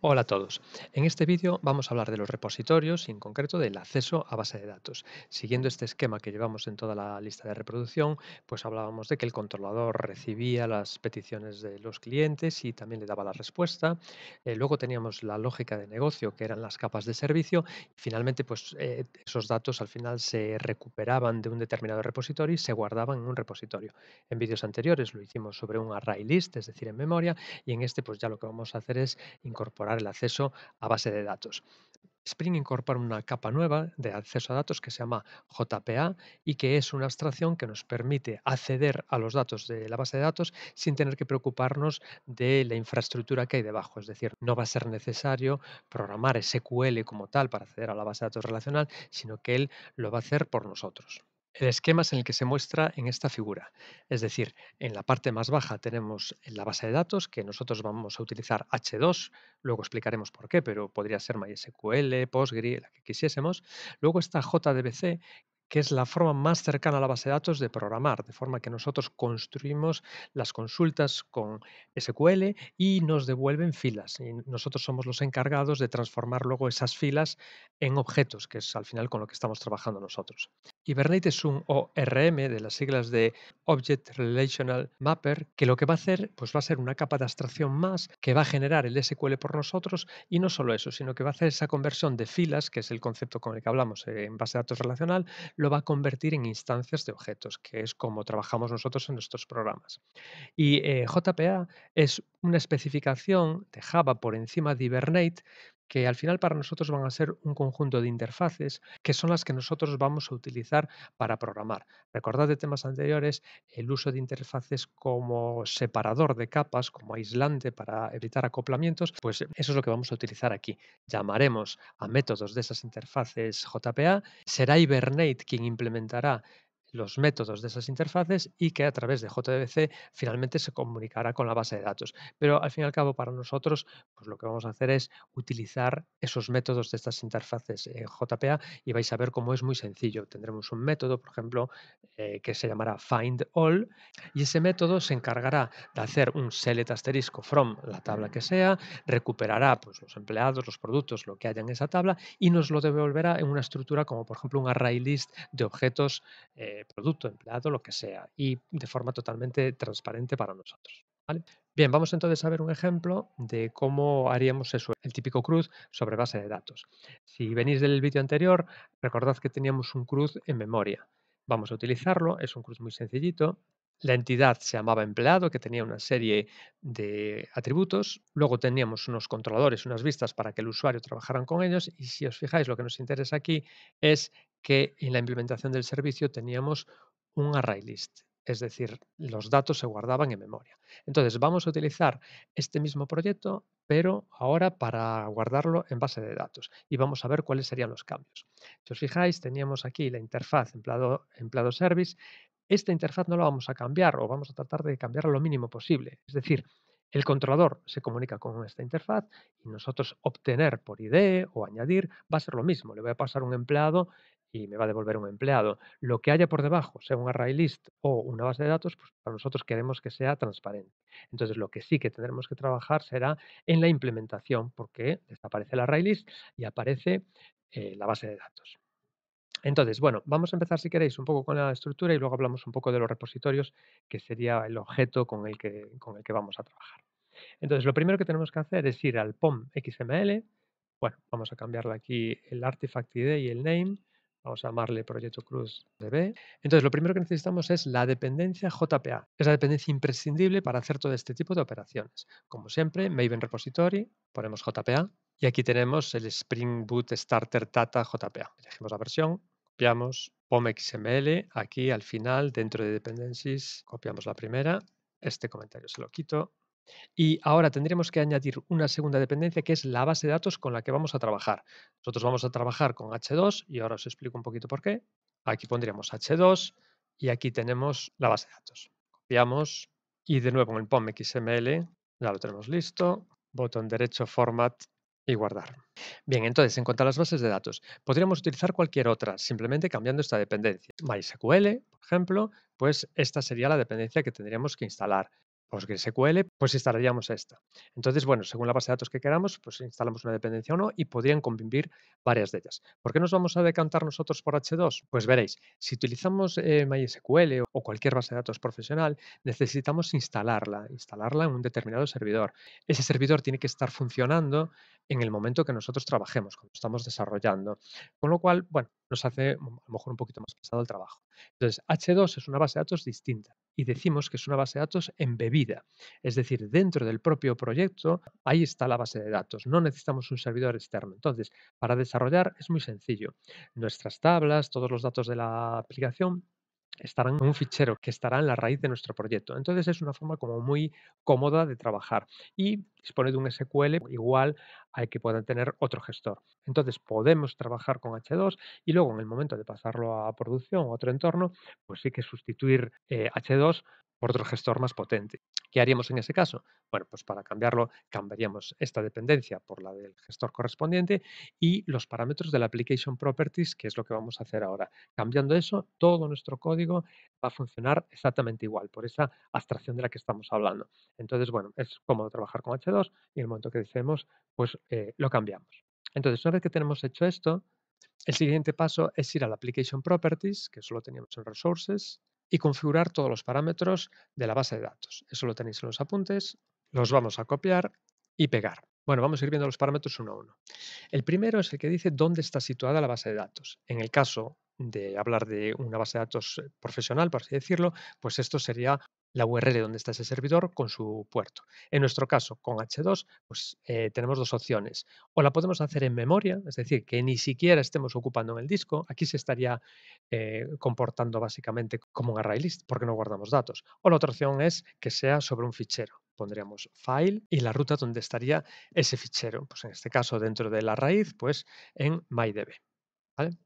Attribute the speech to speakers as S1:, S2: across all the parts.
S1: Hola a todos. En este vídeo vamos a hablar de los repositorios y en concreto del acceso a base de datos. Siguiendo este esquema que llevamos en toda la lista de reproducción, pues hablábamos de que el controlador recibía las peticiones de los clientes y también le daba la respuesta. Luego teníamos la lógica de negocio, que eran las capas de servicio. Y finalmente, pues esos datos al final se recuperaban de un determinado repositorio y se guardaban en un repositorio. En vídeos anteriores lo hicimos sobre un array list, es decir, en memoria, y en este pues ya lo que vamos a hacer es incorporar el acceso a base de datos. Spring incorpora una capa nueva de acceso a datos que se llama JPA y que es una abstracción que nos permite acceder a los datos de la base de datos sin tener que preocuparnos de la infraestructura que hay debajo. Es decir, no va a ser necesario programar SQL como tal para acceder a la base de datos relacional, sino que él lo va a hacer por nosotros. El esquema es en el que se muestra en esta figura. Es decir, en la parte más baja tenemos la base de datos, que nosotros vamos a utilizar H2, luego explicaremos por qué, pero podría ser MySQL, Postgre, la que quisiésemos. Luego está JDBC, que es la forma más cercana a la base de datos de programar, de forma que nosotros construimos las consultas con SQL y nos devuelven filas. Y nosotros somos los encargados de transformar luego esas filas en objetos, que es al final con lo que estamos trabajando nosotros. Hibernate es un ORM de las siglas de Object Relational Mapper, que lo que va a hacer pues va a ser una capa de abstracción más que va a generar el SQL por nosotros y no solo eso, sino que va a hacer esa conversión de filas, que es el concepto con el que hablamos en base de datos relacional, lo va a convertir en instancias de objetos, que es como trabajamos nosotros en nuestros programas. Y JPA es una especificación de Java por encima de Hibernate que al final para nosotros van a ser un conjunto de interfaces que son las que nosotros vamos a utilizar para programar. Recordad de temas anteriores el uso de interfaces como separador de capas, como aislante para evitar acoplamientos, pues eso es lo que vamos a utilizar aquí. Llamaremos a métodos de esas interfaces JPA, será Hibernate quien implementará los métodos de esas interfaces y que a través de JDBC finalmente se comunicará con la base de datos. Pero al fin y al cabo para nosotros pues lo que vamos a hacer es utilizar esos métodos de estas interfaces JPA y vais a ver cómo es muy sencillo. Tendremos un método, por ejemplo, que se llamará findAll y ese método se encargará de hacer un select asterisco from la tabla que sea, recuperará pues, los empleados, los productos, lo que haya en esa tabla y nos lo devolverá en una estructura como por ejemplo un array list de objetos, producto, empleado, lo que sea, y de forma totalmente transparente para nosotros. ¿Vale? Bien, vamos entonces a ver un ejemplo de cómo haríamos eso, el típico CRUD sobre base de datos. Si venís del vídeo anterior, recordad que teníamos un CRUD en memoria. Vamos a utilizarlo, es un CRUD muy sencillito. La entidad se llamaba empleado, que tenía una serie de atributos. Luego teníamos unos controladores, unas vistas para que el usuario trabajara con ellos. Y si os fijáis, lo que nos interesa aquí es que en la implementación del servicio teníamos un array list, es decir, los datos se guardaban en memoria. Entonces, vamos a utilizar este mismo proyecto, pero ahora para guardarlo en base de datos y vamos a ver cuáles serían los cambios. Si os fijáis, teníamos aquí la interfaz empleado service. Esta interfaz no la vamos a cambiar o vamos a tratar de cambiarla lo mínimo posible. Es decir, el controlador se comunica con esta interfaz y nosotros obtener por ID o añadir va a ser lo mismo. Le voy a pasar un empleado y me va a devolver un empleado. Lo que haya por debajo, sea un array list o una base de datos, pues para nosotros queremos que sea transparente. Entonces, lo que sí que tendremos que trabajar será en la implementación, porque desaparece el array list y aparece la base de datos. Entonces, bueno, vamos a empezar, si queréis, un poco con la estructura y luego hablamos un poco de los repositorios, que sería el objeto con el que vamos a trabajar. Entonces, lo primero que tenemos que hacer es ir al POM XML. Bueno, vamos a cambiarle aquí el artifact ID y el name. Vamos a llamarle proyecto Cruz DB. Entonces, lo primero que necesitamos es la dependencia JPA. Es la dependencia imprescindible para hacer todo este tipo de operaciones. Como siempre, Maven Repository, ponemos JPA. Y aquí tenemos el Spring Boot Starter Data JPA. Elegimos la versión, copiamos POM XML. Aquí al final, dentro de Dependencies, copiamos la primera. Este comentario se lo quito. Y ahora tendremos que añadir una segunda dependencia que es la base de datos con la que vamos a trabajar. Nosotros vamos a trabajar con H2 y ahora os explico un poquito por qué. Aquí pondríamos H2 y aquí tenemos la base de datos. Copiamos y de nuevo en el POM XML ya lo tenemos listo. Botón derecho, Format y guardar. Bien, entonces en cuanto a las bases de datos, podríamos utilizar cualquier otra, simplemente cambiando esta dependencia. MySQL, por ejemplo, pues esta sería la dependencia que tendríamos que instalar. PostgreSQL, pues instalaríamos esta. Entonces, bueno, según la base de datos que queramos, pues instalamos una dependencia o no y podrían convivir varias de ellas. ¿Por qué nos vamos a decantar nosotros por H2? Pues veréis, si utilizamos MySQL o cualquier base de datos profesional, necesitamos instalarla en un determinado servidor. Ese servidor tiene que estar funcionando en el momento que nosotros trabajemos, cuando estamos desarrollando. Con lo cual, bueno, nos hace a lo mejor un poquito más pesado el trabajo. Entonces, H2 es una base de datos distinta y decimos que es una base de datos embebida. Es decir, dentro del propio proyecto, ahí está la base de datos. No necesitamos un servidor externo. Entonces, para desarrollar es muy sencillo. Nuestras tablas, todos los datos de la aplicación estarán en un fichero que estará en la raíz de nuestro proyecto. Entonces es una forma como muy cómoda de trabajar y dispone de un SQL igual al que puedan tener otro gestor. Entonces podemos trabajar con H2 y luego en el momento de pasarlo a producción o otro entorno, pues sí que sustituir H2 por otro gestor más potente. ¿Qué haríamos en ese caso? Bueno, pues para cambiarlo, cambiaríamos esta dependencia por la del gestor correspondiente y los parámetros de la Application Properties, que es lo que vamos a hacer ahora. Cambiando eso, todo nuestro código va a funcionar exactamente igual, por esa abstracción de la que estamos hablando. Entonces, bueno, es cómodo trabajar con H2 y en el momento que deseemos, pues lo cambiamos. Entonces, una vez que tenemos hecho esto, el siguiente paso es ir a la Application Properties, que eso lo teníamos en Resources, y configurar todos los parámetros de la base de datos. Eso lo tenéis en los apuntes, los vamos a copiar y pegar. Bueno, vamos a ir viendo los parámetros uno a uno. El primero es el que dice dónde está situada la base de datos. En el caso de hablar de una base de datos profesional, por así decirlo, pues esto sería la URL donde está ese servidor con su puerto. En nuestro caso, con H2, pues tenemos dos opciones. O la podemos hacer en memoria, es decir, que ni siquiera estemos ocupando en el disco. Aquí se estaría comportando básicamente como un array list porque no guardamos datos. O la otra opción es que sea sobre un fichero. Pondríamos file y la ruta donde estaría ese fichero. Pues en este caso, dentro de la raíz, pues en MyDB. ¿Vale?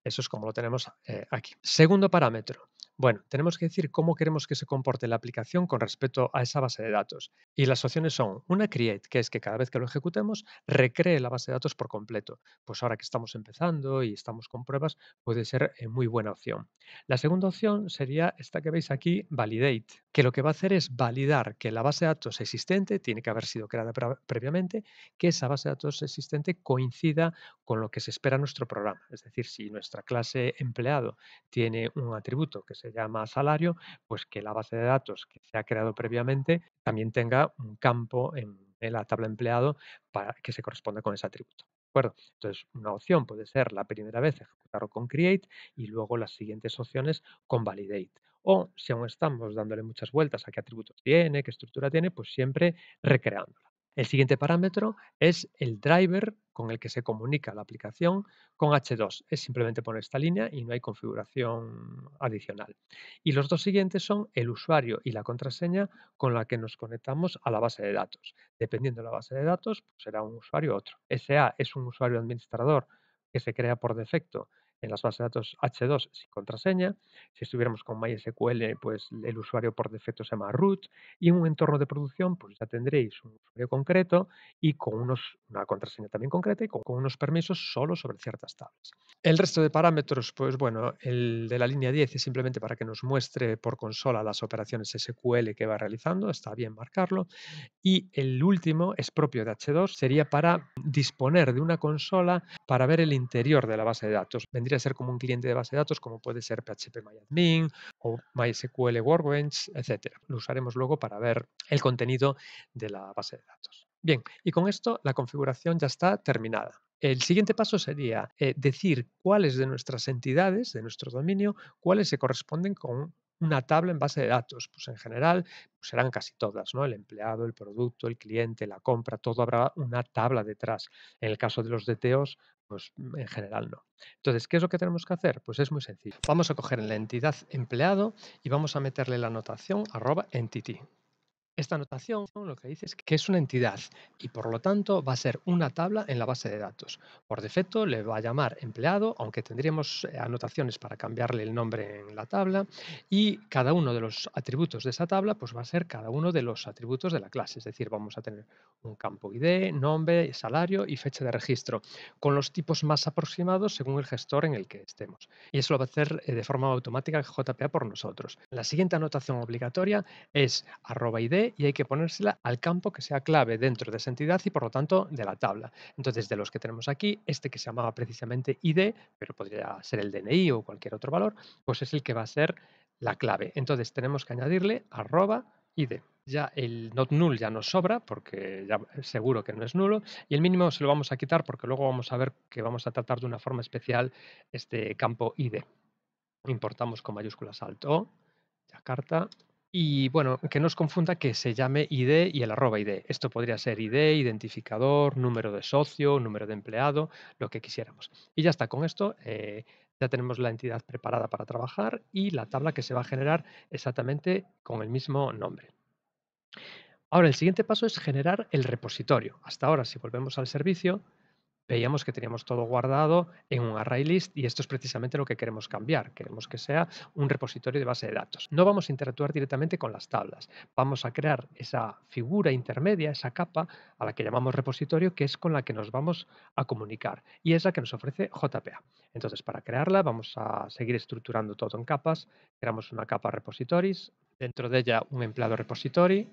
S1: Eso es como lo tenemos aquí. Segundo parámetro. Bueno, tenemos que decir cómo queremos que se comporte la aplicación con respecto a esa base de datos. Y las opciones son una create, que es que cada vez que lo ejecutemos, recree la base de datos por completo. Pues ahora que estamos empezando y estamos con pruebas, puede ser muy buena opción. La segunda opción sería esta que veis aquí, validate, que lo que va a hacer es validar que la base de datos existente tiene que haber sido creada previamente, que esa base de datos existente coincida con lo que se espera en nuestro programa. Es decir, si nuestra clase empleado tiene un atributo que se llama salario, pues que la base de datos que se ha creado previamente también tenga un campo en la tabla empleado para que se corresponda con ese atributo. ¿De acuerdo? Entonces, una opción puede ser la primera vez ejecutarlo con create y luego las siguientes opciones con validate. O si aún estamos dándole muchas vueltas a qué atributos tiene, qué estructura tiene, pues siempre recreándola. El siguiente parámetro es el driver con el que se comunica la aplicación con H2. Es simplemente poner esta línea y no hay configuración adicional. Y los dos siguientes son el usuario y la contraseña con la que nos conectamos a la base de datos. Dependiendo de la base de datos, pues será un usuario u otro. SA es un usuario administrador que se crea por defecto en las bases de datos H2 sin contraseña. Si estuviéramos con MySQL, pues el usuario por defecto se llama root. Y en un entorno de producción, pues ya tendréis un usuario concreto y con una contraseña también concreta y con unos permisos solo sobre ciertas tablas. El resto de parámetros, pues bueno, el de la línea 10 es simplemente para que nos muestre por consola las operaciones SQL que va realizando, está bien marcarlo. Y el último es propio de H2, sería para disponer de una consola para ver el interior de la base de datos. Vendría a ser como un cliente de base de datos, como puede ser PHP o MySQL Workbench, etcétera. Lo usaremos luego para ver el contenido de la base de datos. Bien, y con esto la configuración ya está terminada. El siguiente paso sería decir cuáles de nuestras entidades, de nuestro dominio, cuáles se corresponden con una tabla en base de datos. Pues en general pues serán casi todas, ¿no? El empleado, el producto, el cliente, la compra, todo habrá una tabla detrás. En el caso de los DTOs, pues en general no. Entonces, ¿qué es lo que tenemos que hacer? Pues es muy sencillo. Vamos a coger en la entidad empleado y vamos a meterle la anotación @entity. Esta anotación lo que dice es que es una entidad y por lo tanto va a ser una tabla en la base de datos. Por defecto le va a llamar empleado, aunque tendríamos anotaciones para cambiarle el nombre en la tabla y cada uno de los atributos de esa tabla pues va a ser cada uno de los atributos de la clase. Es decir, vamos a tener un campo ID, nombre, salario y fecha de registro con los tipos más aproximados según el gestor en el que estemos. Y eso lo va a hacer de forma automática JPA por nosotros. La siguiente anotación obligatoria es @id ID y hay que ponérsela al campo que sea clave dentro de esa entidad y por lo tanto de la tabla. Entonces, de los que tenemos aquí, este que se llamaba precisamente ID, pero podría ser el DNI o cualquier otro valor, pues es el que va a ser la clave. Entonces, tenemos que añadirle @ID. Ya el not null ya nos sobra porque ya seguro que no es nulo y el mínimo se lo vamos a quitar porque luego vamos a ver que vamos a tratar de una forma especial este campo ID. Importamos con mayúsculas alt O, Yakarta. Y bueno, que no os confunda que se llame ID y el @ID. Esto podría ser ID, identificador, número de socio, número de empleado, lo que quisiéramos. Y ya está, con esto ya tenemos la entidad preparada para trabajar y la tabla que se va a generar exactamente con el mismo nombre. Ahora, el siguiente paso es generar el repositorio. Hasta ahora, si volvemos al servicio, veíamos que teníamos todo guardado en un array list y esto es precisamente lo que queremos cambiar. Queremos que sea un repositorio de base de datos. No vamos a interactuar directamente con las tablas. Vamos a crear esa figura intermedia, esa capa a la que llamamos repositorio, que es con la que nos vamos a comunicar y es la que nos ofrece JPA. Entonces, para crearla vamos a seguir estructurando todo en capas. Creamos una capa repositories, dentro de ella un empleado repository.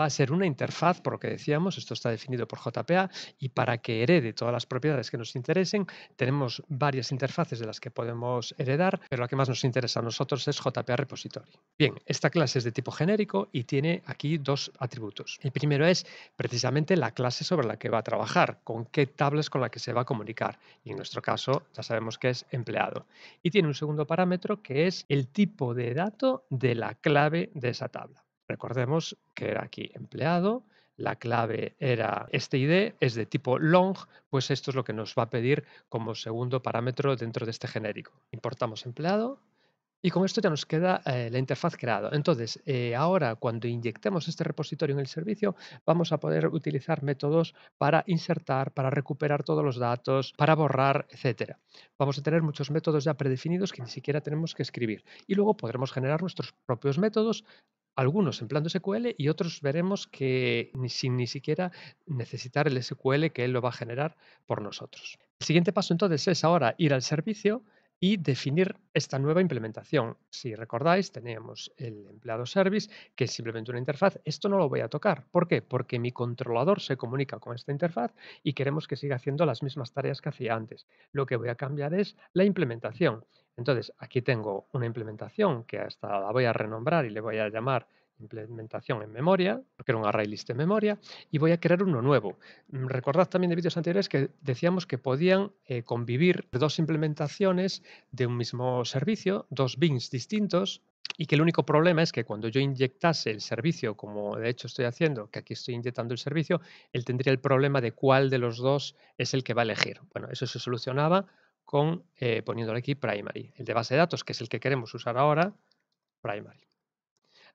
S1: Va a ser una interfaz, por lo que decíamos, esto está definido por JPA, y para que herede todas las propiedades que nos interesen, tenemos varias interfaces de las que podemos heredar, pero la que más nos interesa a nosotros es JPA Repository. Bien, esta clase es de tipo genérico y tiene aquí dos atributos. El primero es precisamente la clase sobre la que va a trabajar, con qué tablas con la que se va a comunicar, y en nuestro caso ya sabemos que es empleado. Y tiene un segundo parámetro que es el tipo de dato de la clave de esa tabla. Recordemos que era aquí empleado, la clave era este ID, es de tipo long, pues esto es lo que nos va a pedir como segundo parámetro dentro de este genérico. Importamos empleado y con esto ya nos queda la interfaz creada. Entonces, ahora cuando inyectemos este repositorio en el servicio, vamos a poder utilizar métodos para insertar, para recuperar todos los datos, para borrar, etcétera. Vamos a tener muchos métodos ya predefinidos que ni siquiera tenemos que escribir. Y luego podremos generar nuestros propios métodos, algunos empleando SQL y otros veremos que sin ni siquiera necesitar el SQL que él lo va a generar por nosotros. El siguiente paso entonces es ahora ir al servicio y definir esta nueva implementación. Si recordáis, teníamos el empleado service, que es simplemente una interfaz. Esto no lo voy a tocar. ¿Por qué? Porque mi controlador se comunica con esta interfaz y queremos que siga haciendo las mismas tareas que hacía antes. Lo que voy a cambiar es la implementación. Entonces, aquí tengo una implementación que hasta la voy a renombrar y le voy a llamar implementación en memoria, porque era un array list de memoria, y voy a crear uno nuevo. Recordad también de vídeos anteriores que decíamos que podían convivir dos implementaciones de un mismo servicio, dos bins distintos, y que el único problema es que cuando yo inyectase el servicio, como de hecho estoy haciendo, que aquí estoy inyectando el servicio, él tendría el problema de cuál de los dos es el que va a elegir. Bueno, eso se solucionaba con poniéndole aquí primary. El de base de datos, que es el que queremos usar ahora, primary.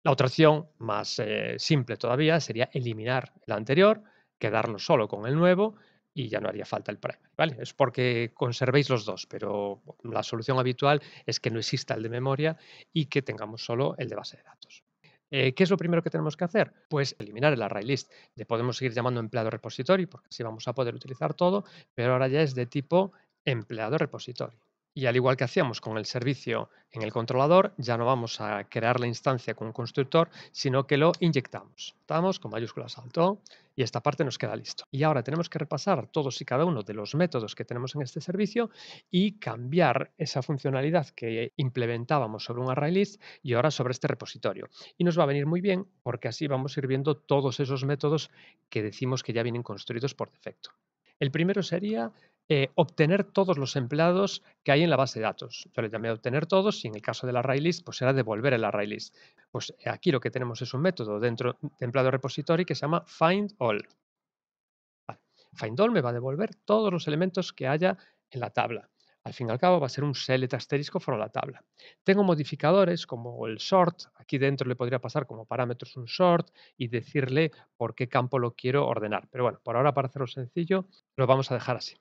S1: La otra opción, más simple todavía, sería eliminar el anterior, quedarnos solo con el nuevo y ya no haría falta el primary, ¿vale? Es porque conservéis los dos, pero la solución habitual es que no exista el de memoria y que tengamos solo el de base de datos. ¿Qué es lo primero que tenemos que hacer? Pues eliminar el array list. Le podemos seguir llamando empleado repository porque así vamos a poder utilizar todo, pero ahora ya es de tipo empleado repository. Y al igual que hacíamos con el servicio en el controlador, ya no vamos a crear la instancia con un constructor, sino que lo inyectamos. Estamos con mayúsculas alto y esta parte nos queda listo. Y ahora tenemos que repasar todos y cada uno de los métodos que tenemos en este servicio y cambiar esa funcionalidad que implementábamos sobre un array list y ahora sobre este repositorio. Y nos va a venir muy bien porque así vamos a ir viendo todos esos métodos que decimos que ya vienen construidos por defecto. El primero sería obtener todos los empleados que hay en la base de datos. Yo le llamé obtener todos y en el caso del array list, pues será devolver el array list. Pues aquí lo que tenemos es un método dentro de empleado repository que se llama find all. Vale. Find all me va a devolver todos los elementos que haya en la tabla. Al fin y al cabo va a ser un select asterisco for la tabla. Tengo modificadores como el sort. Aquí dentro le podría pasar como parámetros un sort y decirle por qué campo lo quiero ordenar. Pero bueno, por ahora para hacerlo sencillo, lo vamos a dejar así.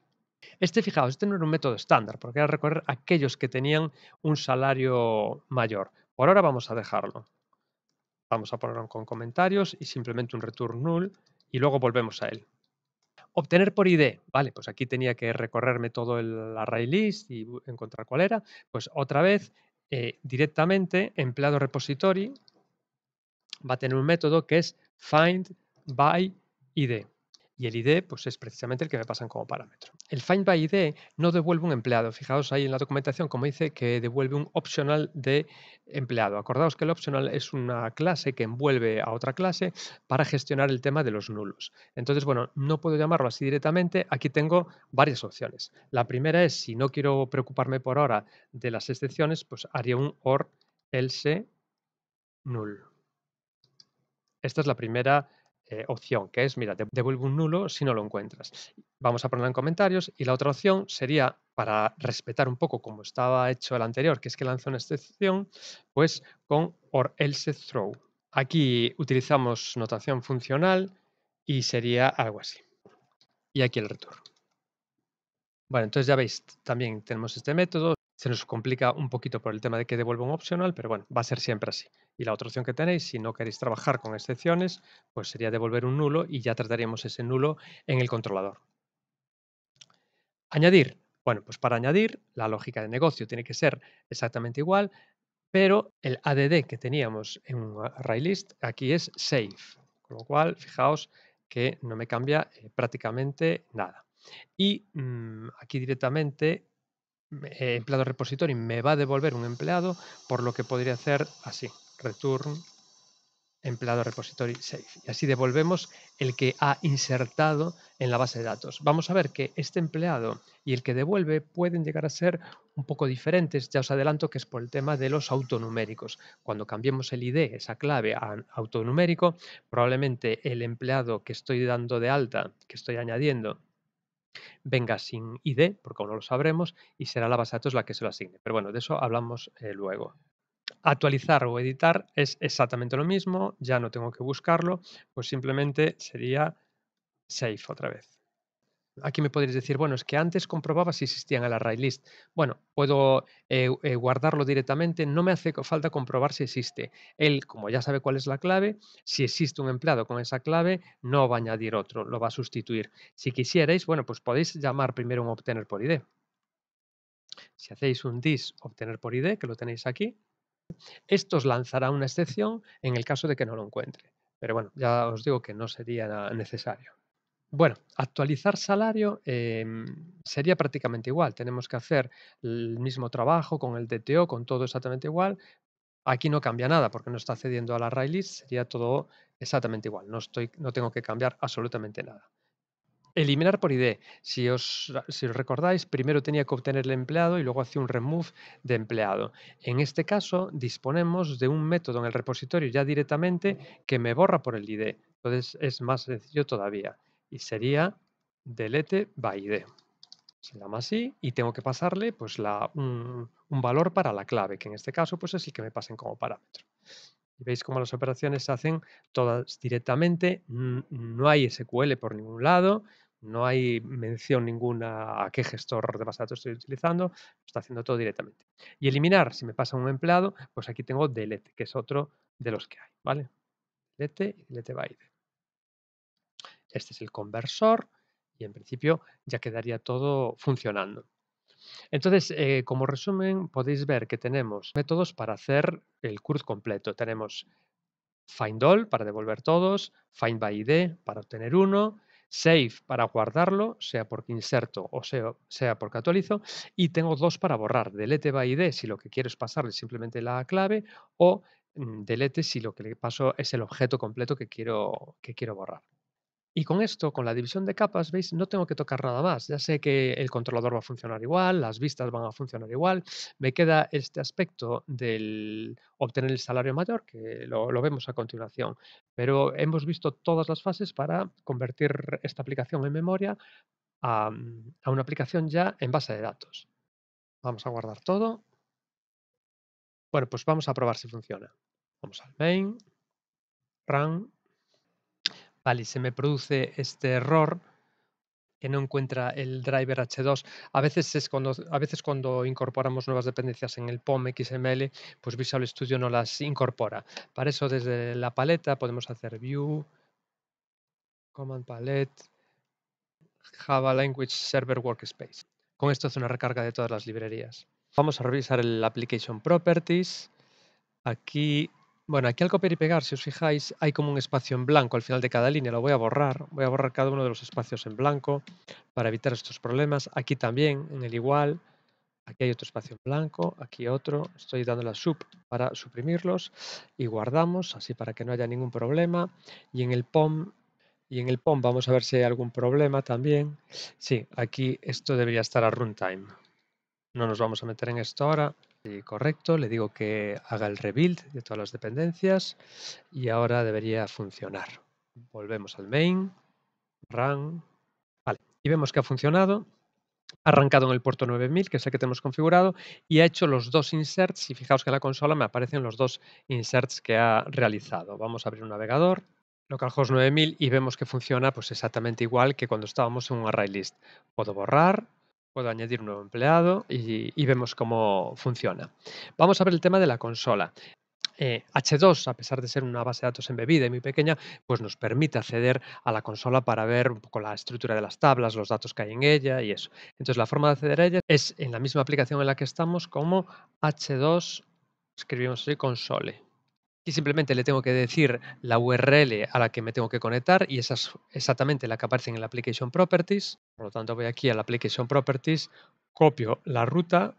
S1: Fijaos, este no era un método estándar, porque era recorrer aquellos que tenían un salario mayor. Por ahora vamos a dejarlo. Vamos a ponerlo con comentarios y simplemente un return null y luego volvemos a él. Obtener por ID. Vale, pues aquí tenía que recorrerme todo el array list y encontrar cuál era. Pues otra vez, directamente, empleado repository, va a tener un método que es find by id. Y el ID pues, es precisamente el que me pasan como parámetro. El find by ID no devuelve un empleado. Fijaos ahí en la documentación como dice que devuelve un optional de empleado. Acordaos que el optional es una clase que envuelve a otra clase para gestionar el tema de los nulos. Entonces, bueno, no puedo llamarlo así directamente. Aquí tengo varias opciones. La primera es, si no quiero preocuparme por ahora de las excepciones, pues haría un or else null. Esta es la primera opción, que es, mira, devuelve un nulo si no lo encuentras. Vamos a ponerla en comentarios. Y la otra opción sería, para respetar un poco como estaba hecho el anterior, que es que lanza una excepción, pues con or else throw. Aquí utilizamos notación funcional y sería algo así. Y aquí el return. Bueno, entonces ya veis, también tenemos este método. Se nos complica un poquito por el tema de que devuelva un optional, pero bueno, va a ser siempre así. Y la otra opción que tenéis, si no queréis trabajar con excepciones, pues sería devolver un nulo y ya trataríamos ese nulo en el controlador. Añadir. Bueno, pues para añadir, la lógica de negocio tiene que ser exactamente igual, pero el add que teníamos en un ArrayList aquí es save, con lo cual fijaos que no me cambia prácticamente nada. Y aquí directamente empleado repository me va a devolver un empleado, por lo que podría hacer así, return empleado repository save. Y así devolvemos el que ha insertado en la base de datos. Vamos a ver que este empleado y el que devuelve pueden llegar a ser un poco diferentes. Ya os adelanto que es por el tema de los autonuméricos. Cuando cambiemos el ID, esa clave a autonumérico, probablemente el empleado que estoy dando de alta, que estoy añadiendo, venga sin ID, porque aún no lo sabremos, y será la base de datos la que se lo asigne. Pero bueno, de eso hablamos luego. Actualizar o editar es exactamente lo mismo, ya no tengo que buscarlo, pues simplemente sería save otra vez. Aquí me podréis decir, bueno, es que antes comprobaba si existía en el array list. Bueno, puedo guardarlo directamente, no me hace falta comprobar si existe. Él, como ya sabe cuál es la clave, si existe un empleado con esa clave, no va a añadir otro, lo va a sustituir. Si quisierais, bueno, pues podéis llamar primero un obtener por ID. Si hacéis un dis obtener por ID, que lo tenéis aquí, esto os lanzará una excepción en el caso de que no lo encuentre. Pero bueno, ya os digo que no sería necesario. Bueno, actualizar salario sería prácticamente igual. Tenemos que hacer el mismo trabajo con el DTO, con todo exactamente igual. Aquí no cambia nada porque no está accediendo a la array list, sería todo exactamente igual. No tengo que cambiar absolutamente nada. Eliminar por ID. Si os recordáis, primero tenía que obtener el empleado y luego hacía un remove de empleado. En este caso, disponemos de un método en el repositorio ya directamente que me borra por el ID. Entonces es más sencillo todavía. Y sería delete by ID. Se llama así y tengo que pasarle pues, un valor para la clave, que en este caso pues, es el que me pasen como parámetro. Y veis cómo las operaciones se hacen todas directamente, no hay SQL por ningún lado, no hay mención ninguna a qué gestor de base de datos estoy utilizando, está haciendo todo directamente. Y eliminar, si me pasa un empleado, pues aquí tengo delete, que es otro de los que hay, ¿vale? Delete y delete by ID. Este es el conversor y en principio ya quedaría todo funcionando. Entonces, como resumen, podéis ver que tenemos métodos para hacer el CURD completo. Tenemos find all para devolver todos, find by ID para obtener uno, save para guardarlo, sea porque inserto o sea porque actualizo, y tengo dos para borrar, delete by ID si lo que quiero es pasarle simplemente la clave o delete si lo que le paso es el objeto completo que quiero borrar. Y con esto, con la división de capas, ¿veis? No tengo que tocar nada más. Ya sé que el controlador va a funcionar igual, las vistas van a funcionar igual. Me queda este aspecto del obtener el salario mayor, que lo vemos a continuación. Pero hemos visto todas las fases para convertir esta aplicación en memoria a una aplicación ya en base de datos. Vamos a guardar todo. Bueno, pues vamos a probar si funciona. Vamos al main, run. Vale, y se me produce este error que no encuentra el driver H2. A veces cuando incorporamos nuevas dependencias en el POM XML, pues Visual Studio no las incorpora. Para eso desde la paleta podemos hacer View, Command Palette, Java Language Server Workspace. Con esto hace una recarga de todas las librerías. Vamos a revisar el Application Properties. Aquí Bueno, aquí al copiar y pegar, si os fijáis, hay como un espacio en blanco al final de cada línea. Lo voy a borrar. Voy a borrar cada uno de los espacios en blanco para evitar estos problemas. Aquí también, en el igual, aquí hay otro espacio en blanco, aquí otro. Estoy dando la sub para suprimirlos y guardamos, así para que no haya ningún problema. Y en el POM, vamos a ver si hay algún problema también. Sí, aquí esto debería estar a runtime. No nos vamos a meter en esto ahora. Sí, correcto, le digo que haga el rebuild de todas las dependencias y ahora debería funcionar. Volvemos al main, run, vale, y vemos que ha funcionado, ha arrancado en el puerto 9000, que es el que tenemos configurado, y ha hecho los dos inserts, y fijaos que en la consola me aparecen los dos inserts que ha realizado. Vamos a abrir un navegador, localhost 9000, y vemos que funciona pues exactamente igual que cuando estábamos en un array list. Puedo borrar, puedo añadir un nuevo empleado y vemos cómo funciona. Vamos a ver el tema de la consola. H2, a pesar de ser una base de datos embebida y muy pequeña, pues nos permite acceder a la consola para ver un poco la estructura de las tablas, los datos que hay en ella y eso. Entonces, la forma de acceder a ella es en la misma aplicación en la que estamos como H2, escribimos así, console. Y simplemente le tengo que decir la URL a la que me tengo que conectar y esa es exactamente la que aparece en el Application Properties. Por lo tanto, voy aquí al Application Properties, copio la ruta,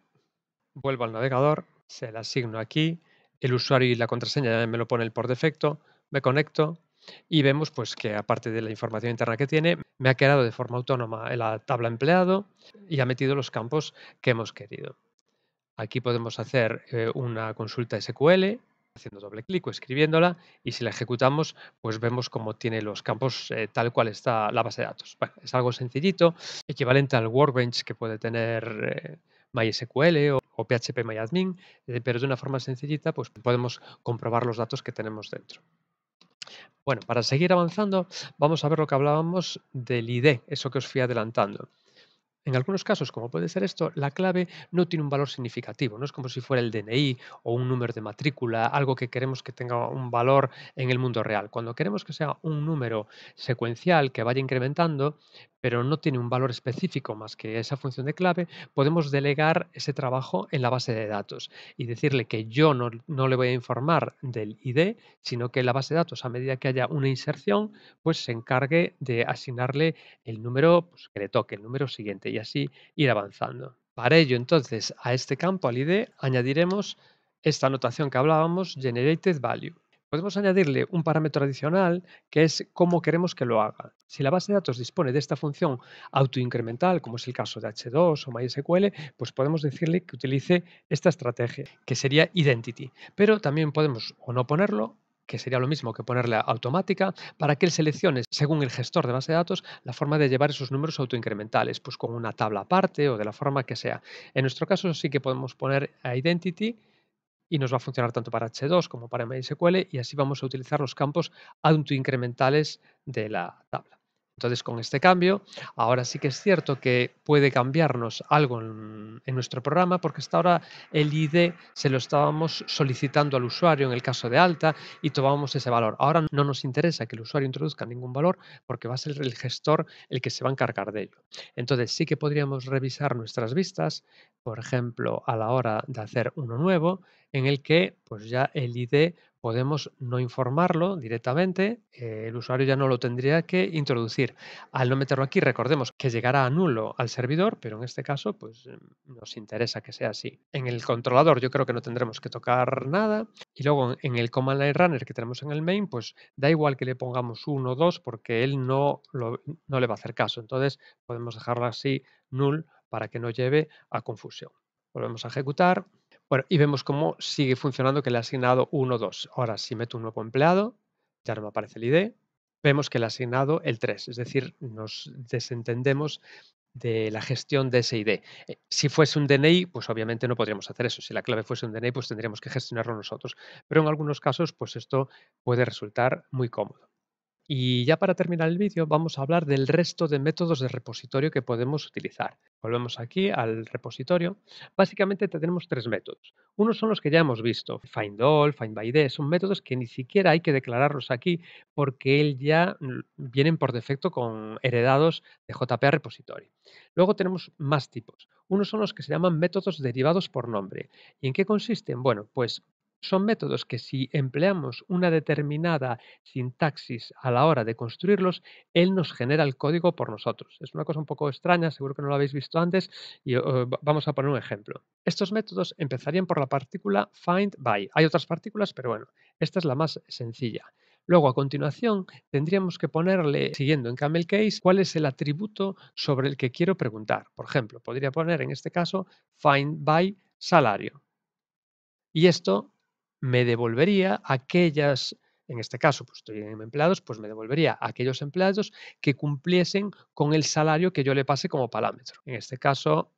S1: vuelvo al navegador, se la asigno aquí, el usuario y la contraseña ya me lo pone por defecto, me conecto y vemos pues que aparte de la información interna que tiene, me ha creado de forma autónoma en la tabla empleado y ha metido los campos que hemos querido. Aquí podemos hacer una consulta SQL haciendo doble clic o escribiéndola y si la ejecutamos pues vemos cómo tiene los campos tal cual está la base de datos. Bueno, es algo sencillito, equivalente al Workbench que puede tener MySQL o PHP pero de una forma sencillita pues podemos comprobar los datos que tenemos dentro. Bueno, para seguir avanzando vamos a ver lo que hablábamos del ID, eso que os fui adelantando. En algunos casos, como puede ser esto, la clave no tiene un valor significativo, no es como si fuera el DNI o un número de matrícula, algo que queremos que tenga un valor en el mundo real. Cuando queremos que sea un número secuencial que vaya incrementando, pero no tiene un valor específico más que esa función de clave, podemos delegar ese trabajo en la base de datos y decirle que yo no le voy a informar del ID, sino que la base de datos, a medida que haya una inserción, pues se encargue de asignarle el número pues, que le toque, el número siguiente y así ir avanzando. Para ello, entonces, a este campo, al ID, añadiremos esta anotación que hablábamos, generated value. Podemos añadirle un parámetro adicional que es cómo queremos que lo haga. Si la base de datos dispone de esta función autoincremental, como es el caso de H2 o MySQL, pues podemos decirle que utilice esta estrategia, que sería identity. Pero también podemos o no ponerlo, que sería lo mismo que ponerle automática, para que él seleccione, según el gestor de base de datos, la forma de llevar esos números autoincrementales, pues con una tabla aparte o de la forma que sea. En nuestro caso sí que podemos poner a identity y nos va a funcionar tanto para H2 como para MySQL y así vamos a utilizar los campos autoincrementales de la tabla. Entonces, con este cambio, ahora sí que es cierto que puede cambiarnos algo en nuestro programa porque hasta ahora el ID se lo estábamos solicitando al usuario en el caso de alta y tomábamos ese valor. Ahora no nos interesa que el usuario introduzca ningún valor porque va a ser el gestor el que se va a encargar de ello. Entonces, sí que podríamos revisar nuestras vistas, por ejemplo, a la hora de hacer uno nuevo en el que pues ya el ID podemos no informarlo directamente, el usuario ya no lo tendría que introducir. Al no meterlo aquí, recordemos que llegará a nulo al servidor, pero en este caso pues nos interesa que sea así. En el controlador yo creo que no tendremos que tocar nada y luego en el command line runner que tenemos en el main, pues da igual que le pongamos 1 o 2 porque él no le va a hacer caso. Entonces podemos dejarlo así null para que no lleve a confusión. Volvemos a ejecutar. Bueno, y vemos cómo sigue funcionando que le ha asignado 1, 2. Ahora, si meto un nuevo empleado, ya no me aparece el ID, vemos que le ha asignado el 3, es decir, nos desentendemos de la gestión de ese ID. Si fuese un DNI, pues obviamente no podríamos hacer eso. Si la clave fuese un DNI, pues tendríamos que gestionarlo nosotros. Pero en algunos casos, pues esto puede resultar muy cómodo. Y ya para terminar el vídeo vamos a hablar del resto de métodos de repositorio que podemos utilizar. Volvemos aquí al repositorio. Básicamente tenemos tres métodos. Unos son los que ya hemos visto, find all, find by id, son métodos que ni siquiera hay que declararlos aquí porque él ya vienen por defecto con heredados de JPA repository. Luego tenemos más tipos. Unos son los que se llaman métodos derivados por nombre. ¿Y en qué consisten? Bueno, pues Son métodos que si empleamos una determinada sintaxis a la hora de construirlos, él nos genera el código por nosotros. Es una cosa un poco extraña, seguro que no lo habéis visto antes, y vamos a poner un ejemplo. Estos métodos empezarían por la partícula find by. Hay otras partículas, pero bueno, esta es la más sencilla. Luego, a continuación, tendríamos que ponerle, siguiendo en camel case, cuál es el atributo sobre el que quiero preguntar. Por ejemplo, podría poner en este caso find by salario. Y esto me devolvería aquellas, en este caso, pues estoy en empleados, pues me devolvería aquellos empleados que cumpliesen con el salario que yo le pase como parámetro. En este caso,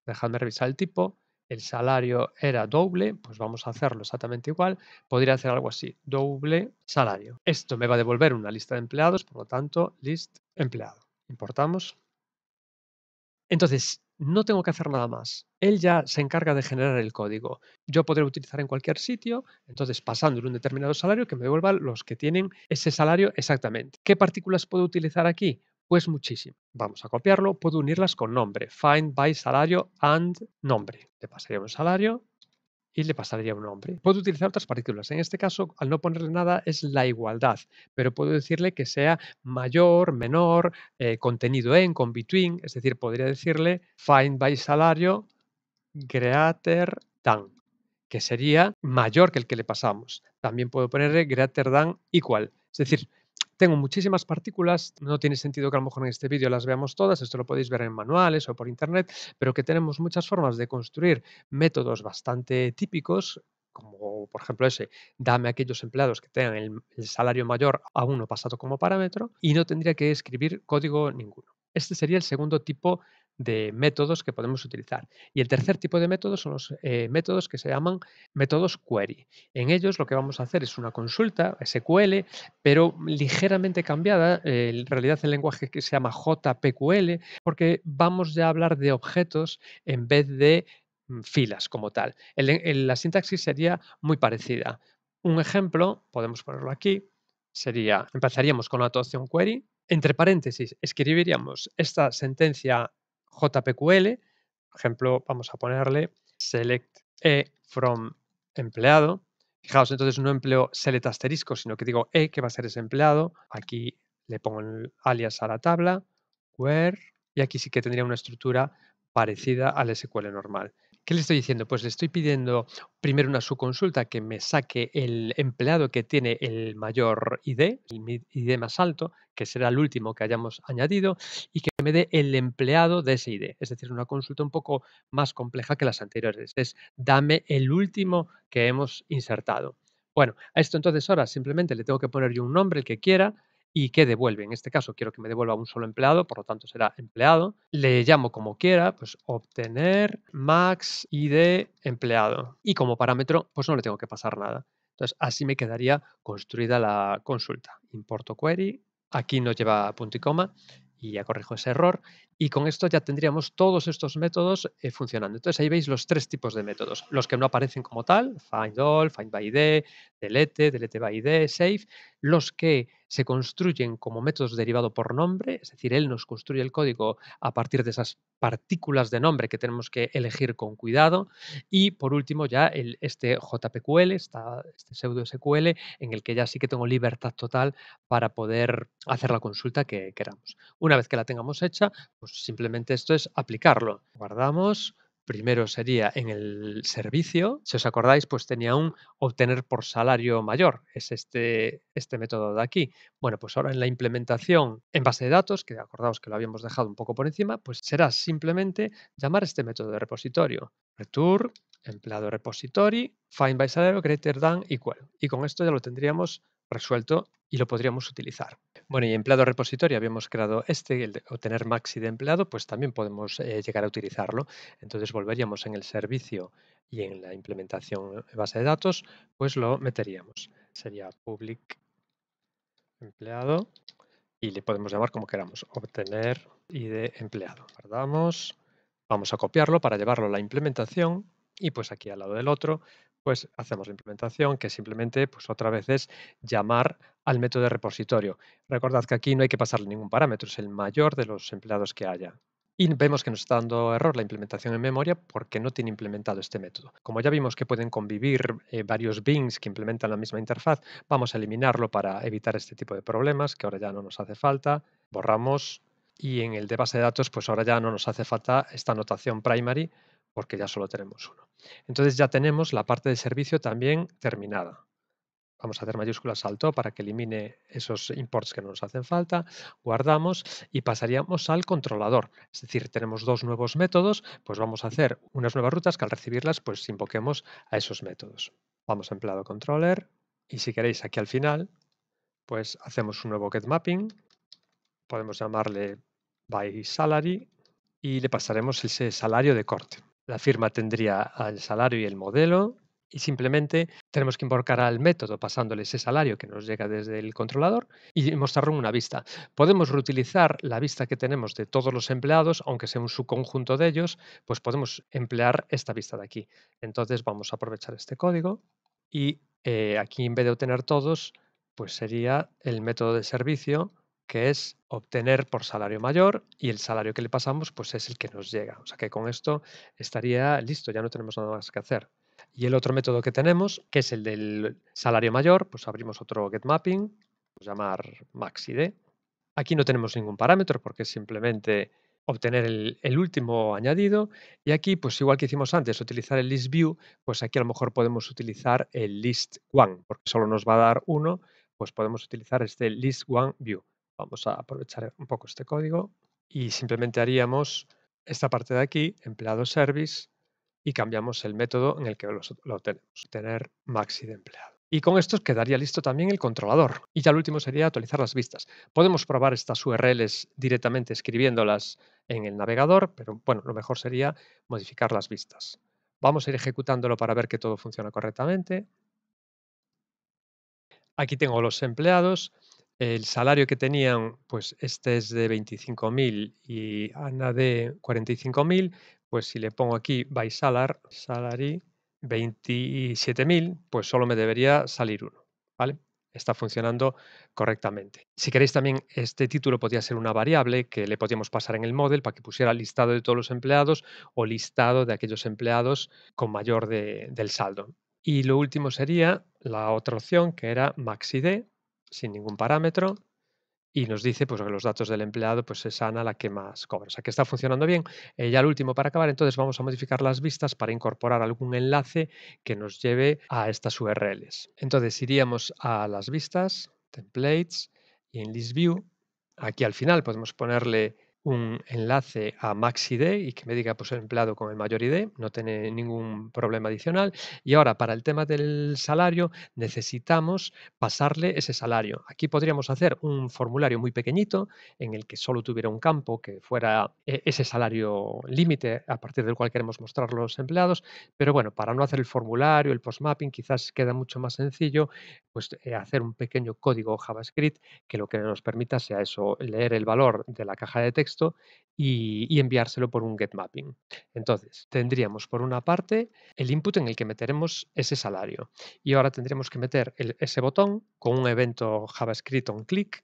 S1: dejadme revisar el tipo. El salario era doble, pues vamos a hacerlo exactamente igual. Podría hacer algo así, doble salario. Esto me va a devolver una lista de empleados, por lo tanto, list empleado. Importamos. Entonces, no tengo que hacer nada más. Él ya se encarga de generar el código. Yo podré utilizar en cualquier sitio, entonces pasándole un determinado salario que me devuelva los que tienen ese salario exactamente. ¿Qué partículas puedo utilizar aquí? Pues muchísimo. Vamos a copiarlo, puedo unirlas con nombre. Find by salario and nombre. Le pasaría un salario y le pasaría un nombre. Puedo utilizar otras partículas. En este caso, al no ponerle nada, es la igualdad, pero puedo decirle que sea mayor, menor, contenido en, con between, es decir, podría decirle find by salario greater than, que sería mayor que el que le pasamos. También puedo ponerle greater than equal, es decir, tengo muchísimas partículas, no tiene sentido que a lo mejor en este vídeo las veamos todas, esto lo podéis ver en manuales o por internet, pero que tenemos muchas formas de construir métodos bastante típicos, como por ejemplo ese, dame aquellos empleados que tengan el salario mayor a uno pasado como parámetro y no tendría que escribir código ninguno. Este sería el segundo tipo de métodos que podemos utilizar. Y el tercer tipo de métodos son los métodos que se llaman métodos query. En ellos lo que vamos a hacer es una consulta SQL, pero ligeramente cambiada, en realidad el lenguaje que se llama JPQL, porque vamos ya a hablar de objetos en vez de filas como tal. La sintaxis sería muy parecida. Un ejemplo, podemos ponerlo aquí, sería, empezaríamos con la opción query, entre paréntesis escribiríamos esta sentencia JPQL, por ejemplo, vamos a ponerle select from empleado. Fijaos, entonces no empleo select asterisco, sino que digo que va a ser ese empleado. Aquí le pongo el alias a la tabla, where, y aquí sí que tendría una estructura parecida al SQL normal. ¿Qué le estoy diciendo? Pues le estoy pidiendo primero una subconsulta que me saque el empleado que tiene el mayor ID, el ID más alto, que será el último que hayamos añadido, y que me dé el empleado de ese ID. Es decir, una consulta un poco más compleja que las anteriores. Es dame el último que hemos insertado. Bueno, a esto entonces ahora simplemente le tengo que poner yo un nombre, el que quiera, y que devuelve. En este caso quiero que me devuelva un solo empleado, por lo tanto será empleado. Le llamo como quiera, pues obtener max ID empleado. Y como parámetro, pues no le tengo que pasar nada. Entonces así me quedaría construida la consulta. Importo query, aquí no lleva punto y coma y ya corrijo ese error. Y con esto ya tendríamos todos estos métodos funcionando. Entonces ahí veis los tres tipos de métodos. Los que no aparecen como tal, find all, find by ID, delete, delete by ID, save. Los que se construyen como métodos derivados por nombre, es decir, él nos construye el código a partir de esas partículas de nombre que tenemos que elegir con cuidado. Y por último ya este JPQL, este pseudo SQL, en el que ya sí que tengo libertad total para poder hacer la consulta que queramos. Una vez que la tengamos hecha, pues simplemente esto es aplicarlo. Guardamos. Primero sería en el servicio. Si os acordáis, pues tenía un obtener por salario mayor. Es este método de aquí. Bueno, pues ahora en la implementación en base de datos, que acordaos que lo habíamos dejado un poco por encima, pues será simplemente llamar este método de repositorio. Return, empleado repository, find by salario greater than equal. Y con esto ya lo tendríamos resuelto y lo podríamos utilizar. Bueno, y empleado repositorio habíamos creado el de obtener maxi de empleado, pues también podemos llegar a utilizarlo. Entonces volveríamos en el servicio y en la implementación en base de datos, pues lo meteríamos. Sería public empleado y le podemos llamar como queramos, obtener ID empleado. Guardamos, vamos a copiarlo para llevarlo a la implementación y pues aquí al lado del otro, pues hacemos la implementación que simplemente pues otra vez es llamar al método de repositorio. Recordad que aquí no hay que pasarle ningún parámetro, es el mayor de los empleados que haya. Y vemos que nos está dando error la implementación en memoria porque no tiene implementado este método. Como ya vimos que pueden convivir varios bins que implementan la misma interfaz, vamos a eliminarlo para evitar este tipo de problemas, que ahora ya no nos hace falta. Borramos y en el de base de datos, pues ahora ya no nos hace falta esta notación primary porque ya solo tenemos uno. Entonces ya tenemos la parte de servicio también terminada. Vamos a hacer mayúsculas salto para que elimine esos imports que no nos hacen falta, guardamos y pasaríamos al controlador. Es decir, tenemos dos nuevos métodos, pues vamos a hacer unas nuevas rutas que al recibirlas pues invoquemos a esos métodos. Vamos a empleado controller y si queréis aquí al final, pues hacemos un nuevo getMapping, podemos llamarle by salary y le pasaremos ese salario de corte. La firma tendría el salario y el modelo y simplemente tenemos que invocar al método pasándole ese salario que nos llega desde el controlador y mostrarlo en una vista. Podemos reutilizar la vista que tenemos de todos los empleados, aunque sea un subconjunto de ellos, pues podemos emplear esta vista de aquí. Entonces vamos a aprovechar este código y aquí en vez de obtener todos, pues sería el método de servicio que es obtener por salario mayor y el salario que le pasamos pues es el que nos llega. O sea que con esto estaría listo, ya no tenemos nada más que hacer. Y el otro método que tenemos, que es el del salario mayor, pues abrimos otro getMapping, vamos a llamar maxid. Aquí no tenemos ningún parámetro porque es simplemente obtener el último añadido y aquí, pues igual que hicimos antes, utilizar el list view, pues aquí a lo mejor podemos utilizar el list one, porque solo nos va a dar uno, pues podemos utilizar este list one view. Vamos a aprovechar un poco este código y simplemente haríamos esta parte de aquí, empleado service, y cambiamos el método en el que lo tenemos, tener maxi de empleado. Y con esto quedaría listo también el controlador. Y ya el último sería actualizar las vistas. Podemos probar estas URLs directamente escribiéndolas en el navegador, pero bueno, lo mejor sería modificar las vistas. Vamos a ir ejecutándolo para ver que todo funciona correctamente. Aquí tengo los empleados. El salario que tenían, pues este es de 25.000 y Ana de 45.000. Pues si le pongo aquí by salary 27.000, pues solo me debería salir uno, ¿vale? Está funcionando correctamente. Si queréis también, este título podría ser una variable que le podríamos pasar en el model para que pusiera listado de todos los empleados o listado de aquellos empleados con mayor del saldo. Y lo último sería la otra opción, que era maxid, sin ningún parámetro, y nos dice pues, que los datos del empleado pues, es Ana la que más cobra. O sea, que está funcionando bien. Ya lo último para acabar, entonces vamos a modificar las vistas para incorporar algún enlace que nos lleve a estas URLs. Entonces iríamos a las vistas, templates, y en list view, aquí al final podemos ponerle un enlace a maxid y que me diga pues el empleado con el mayor ID, no tiene ningún problema adicional. Y ahora para el tema del salario necesitamos pasarle ese salario. Aquí podríamos hacer un formulario muy pequeñito en el que solo tuviera un campo que fuera ese salario límite a partir del cual queremos mostrar los empleados, pero bueno, para no hacer el formulario, el postmapping, quizás queda mucho más sencillo pues hacer un pequeño código JavaScript que lo que nos permita sea eso, leer el valor de la caja de texto y enviárselo por un getMapping. Entonces, tendríamos por una parte el input en el que meteremos ese salario y ahora tendríamos que meter ese botón con un evento JavaScript onClick.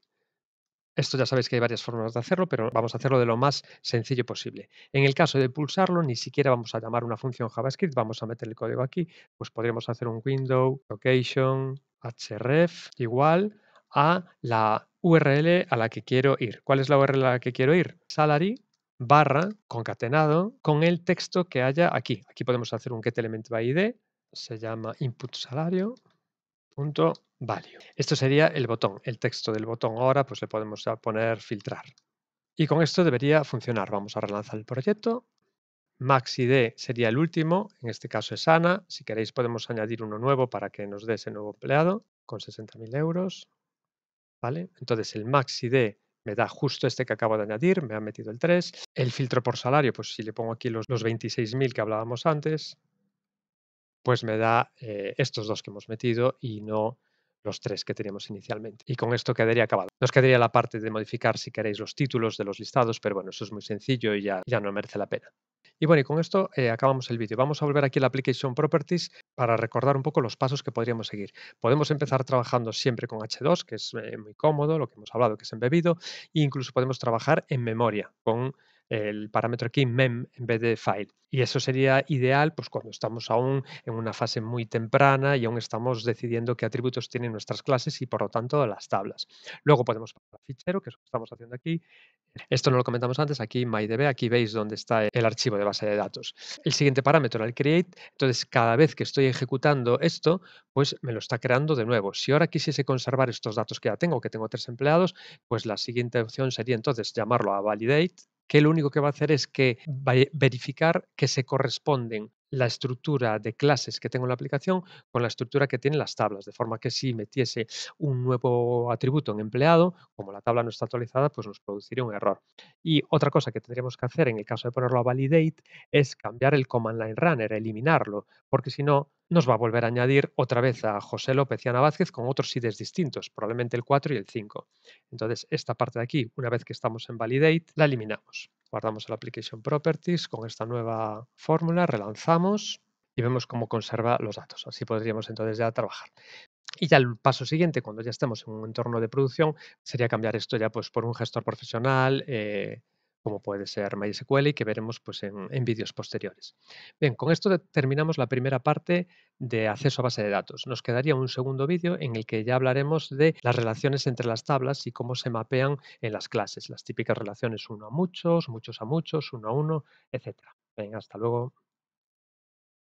S1: Esto ya sabéis que hay varias formas de hacerlo, pero vamos a hacerlo de lo más sencillo posible. En el caso de pulsarlo, ni siquiera vamos a llamar una función JavaScript, vamos a meter el código aquí, pues podríamos hacer un window location href igual a la URL a la que quiero ir. ¿Cuál es la URL a la que quiero ir? Salary barra concatenado con el texto que haya aquí. Aquí podemos hacer un getElementById, se llama input salario. Value. Esto sería el botón. El texto del botón ahora pues le podemos poner filtrar. Y con esto debería funcionar. Vamos a relanzar el proyecto. maxid sería el último, en este caso es Ana. Si queréis podemos añadir uno nuevo para que nos dé ese nuevo empleado con 60.000 euros. ¿Vale? Entonces el maxid me da justo este que acabo de añadir, me ha metido el 3. El filtro por salario, pues si le pongo aquí los 26.000 que hablábamos antes, pues me da estos dos que hemos metido y no los tres que teníamos inicialmente. Y con esto quedaría acabado. Nos quedaría la parte de modificar, si queréis, los títulos de los listados, pero bueno, eso es muy sencillo y ya no merece la pena. Y bueno, y con esto acabamos el vídeo. Vamos a volver aquí a la Application Properties para recordar un poco los pasos que podríamos seguir. Podemos empezar trabajando siempre con H2, que es muy cómodo, lo que hemos hablado, que es embebido, e incluso podemos trabajar en memoria con el parámetro aquí mem en vez de file. Y eso sería ideal pues, cuando estamos aún en una fase muy temprana y aún estamos decidiendo qué atributos tienen nuestras clases y por lo tanto las tablas. Luego podemos pasar al fichero, que es lo que estamos haciendo aquí. Esto no lo comentamos antes, aquí MyDB, aquí veis dónde está el archivo de base de datos. El siguiente parámetro era el create, entonces cada vez que estoy ejecutando esto, pues me lo está creando de nuevo. Si ahora quisiese conservar estos datos que tengo 3 empleados, pues la siguiente opción sería entonces llamarlo a validate, que lo único que va a hacer es que va a verificar que se corresponden la estructura de clases que tengo en la aplicación con la estructura que tienen las tablas, de forma que si metiese un nuevo atributo en empleado, como la tabla no está actualizada, pues nos produciría un error. Y otra cosa que tendríamos que hacer en el caso de ponerlo a validate es cambiar el command line runner, eliminarlo, porque si no, nos va a volver a añadir otra vez a José López y Ana Vázquez con otros IDs distintos, probablemente el 4 y el 5. Entonces, esta parte de aquí, una vez que estamos en validate, la eliminamos. Guardamos el application properties con esta nueva fórmula, relanzamos y vemos cómo conserva los datos. Así podríamos entonces ya trabajar. Y ya el paso siguiente, cuando ya estemos en un entorno de producción, sería cambiar esto ya pues, por un gestor profesional, como puede ser MySQL y que veremos pues, en vídeos posteriores. Bien, con esto terminamos la primera parte de acceso a base de datos. Nos quedaría un segundo vídeo en el que ya hablaremos de las relaciones entre las tablas y cómo se mapean en las clases, las típicas relaciones uno a muchos, muchos a muchos, uno a uno, etc. Venga, hasta luego.